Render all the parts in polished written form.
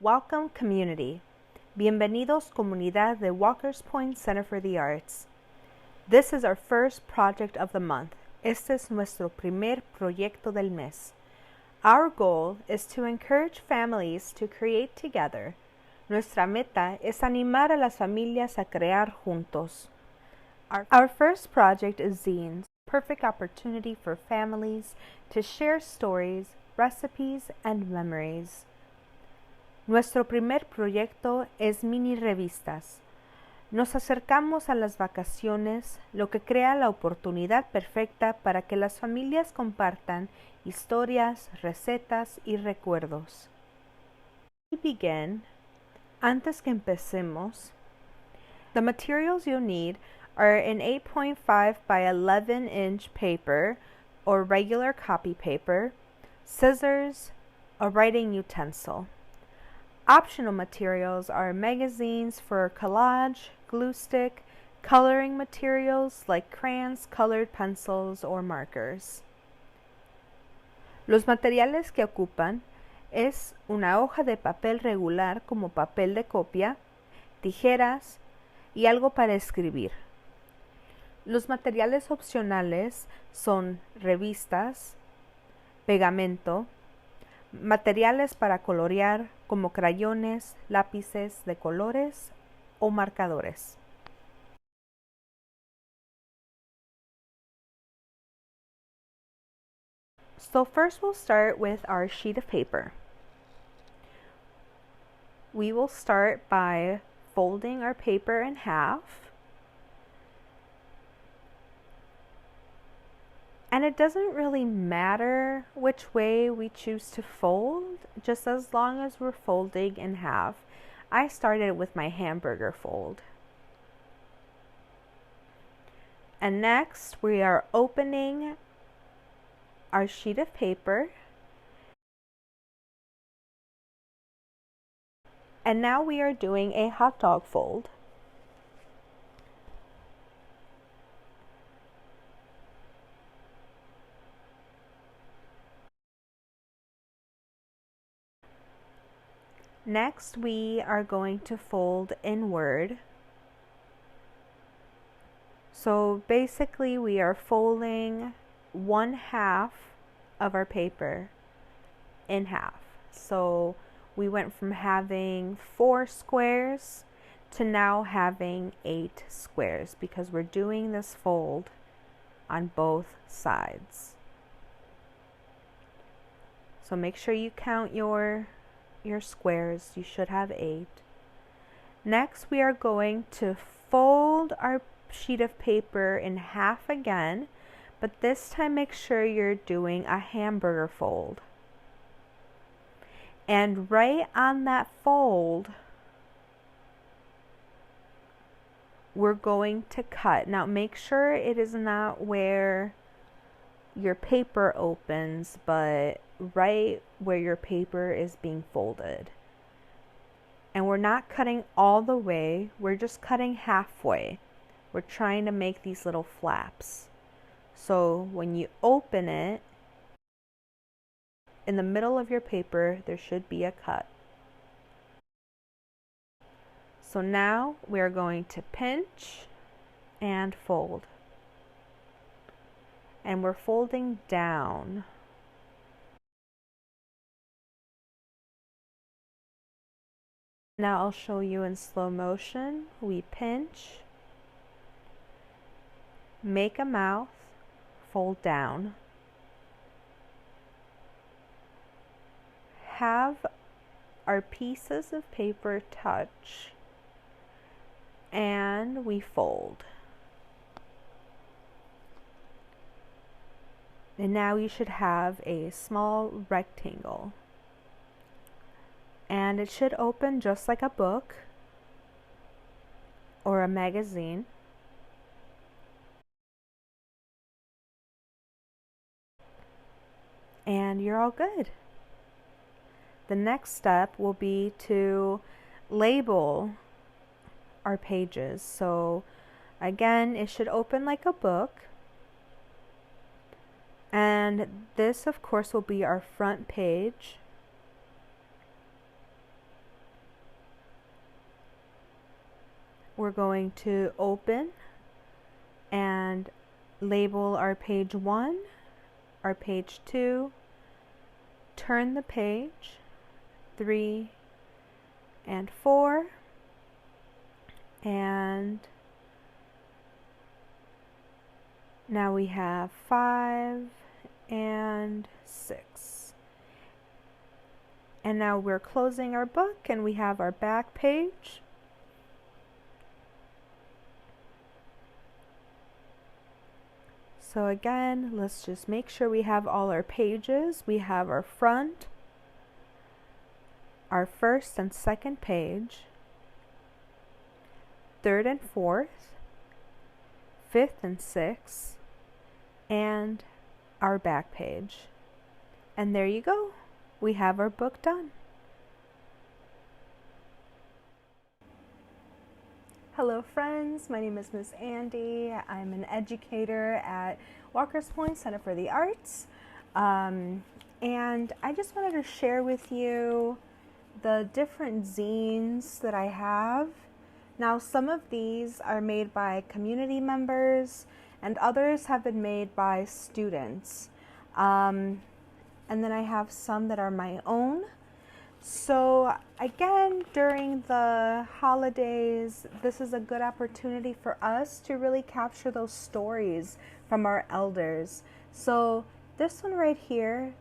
Welcome community. Bienvenidos comunidad de Walker's Point Center for the Arts. This is our first project of the month. Este es nuestro primer proyecto del mes. Our goal is to encourage families to create together. Nuestra meta es animar a las familias a crear juntos. Our first project is Zines, perfect opportunity for families to share stories, recipes, and memories. Nuestro primer proyecto es mini revistas. Nos acercamos a las vacaciones, lo que crea la oportunidad perfecta para que las familias compartan historias, recetas y recuerdos. We begin. Antes que empecemos, the materials you'll need are an 8.5 by 11-inch paper or regular copy paper, scissors, a writing utensil. Optional materials are magazines for collage, glue stick, coloring materials like crayons, colored pencils, or markers. Los materiales que ocupan es una hoja de papel regular como papel de copia, tijeras y algo para escribir. Los materiales opcionales son revistas, pegamento, materiales para colorear como crayones, lápices de colores o marcadores. So first we'll start with our sheet of paper. We will start by folding our paper in half. And it doesn't really matter which way we choose to fold, just as long as we're folding in half. I started with my hamburger fold. And next we are opening our sheet of paper. And now we are doing a hot dog fold. Next, we are going to fold inward. So basically, we are folding 1/2 of our paper in half. So we went from having 4 squares to now having 8 squares because we're doing this fold on both sides. So make sure you count your squares. You should have 8. Next, we are going to fold our sheet of paper in half again, but this time make sure you're doing a hamburger fold. And right on that fold, we're going to cut. Now make sure it is not where your paper opens, but right where your paper is being folded. And we're not cutting all the way, we're just cutting halfway. We're trying to make these little flaps. So when you open it, in the middle of your paper, there should be a cut. So now we are going to pinch and fold. And we're folding down. Now I'll show you in slow motion. We pinch, make a mouth, fold down. Have our pieces of paper touch, and we fold. And now you should have a small rectangle. And it should open just like a book or a magazine. And you're all good. The next step will be to label our pages. So again, it should open like a book. And this, of course, will be our front page. we're going to open and label our page 1, our page 2, turn the page, 3 and 4, and now we have 5 and 6. And now we're closing our book and we have our back page. So again, let's just make sure we have all our pages. We have our front, our first and second page, third and fourth, fifth and sixth, and our back page. And there you go. We have our book done. Hello friends, my name is Miss Andy. I'm an educator at Walker's Point Center for the Arts. And I just wanted to share with you the different zines that I have. Now some of these are made by community members and others have been made by students. And then I have some that are my own. So again, during the holidays, this is a good opportunity for us to really capture those stories from our elders. So this one right here,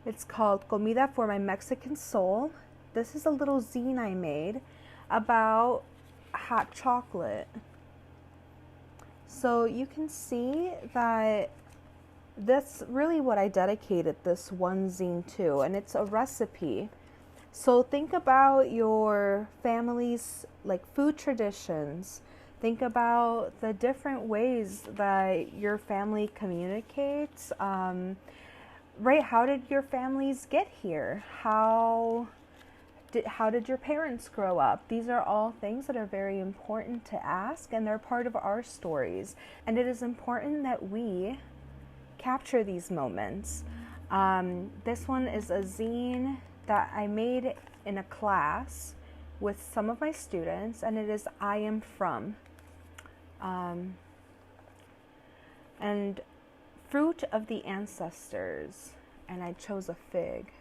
it's called Comida for My Mexican Soul. This is a little zine I made about hot chocolate. So you can see that that's really what I dedicated this one zine to, and it's a recipe. So think about your family's like food traditions. Think about the different ways that your family communicates. Right? How did your families get here? How did your parents grow up? These are all things that are very important to ask, and they're part of our stories. And it is important that we capture these moments. This one is a zine that I made in a class with some of my students, and it is I Am From. And Fruit of the Ancestors, and I chose a fig.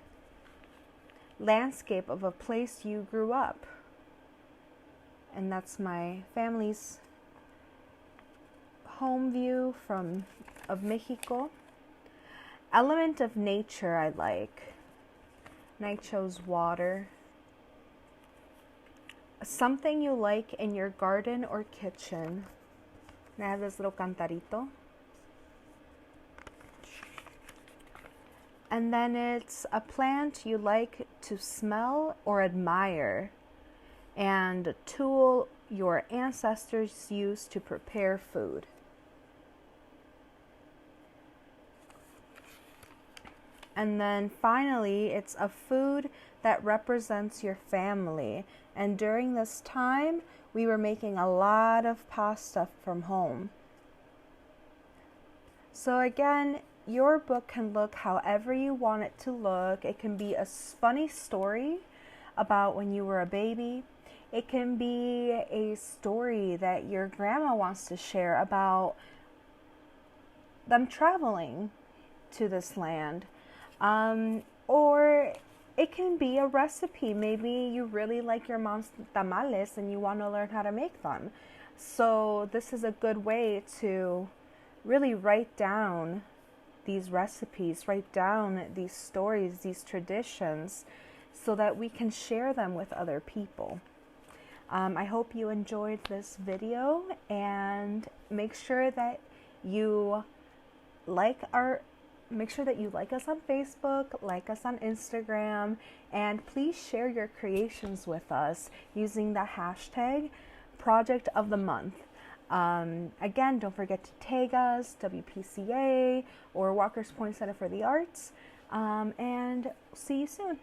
Landscape of a place you grew up, and that's my family's home view of Mexico. Element of nature I like, and I chose water. Something you like in your garden or kitchen, and I have this little cantarito. And then it's a plant you like to smell or admire, and a tool your ancestors used to prepare food. And then finally, it's a food that represents your family. And during this time, we were making a lot of pasta from home. So again, your book can look however you want it to look. It can be a funny story about when you were a baby. It can be a story that your grandma wants to share about them traveling to this land. Or it can be a recipe. Maybe you really like your mom's tamales and you want to learn how to make them. So this is a good way to really write down these recipes, write down these stories, these traditions, so that we can share them with other people. I hope you enjoyed this video, and make sure that you like us on Facebook, like us on Instagram, and please share your creations with us using the hashtag Project of the Month. Again, don't forget to tag us, WPCA or Walker's Point Center for the Arts, and see you soon.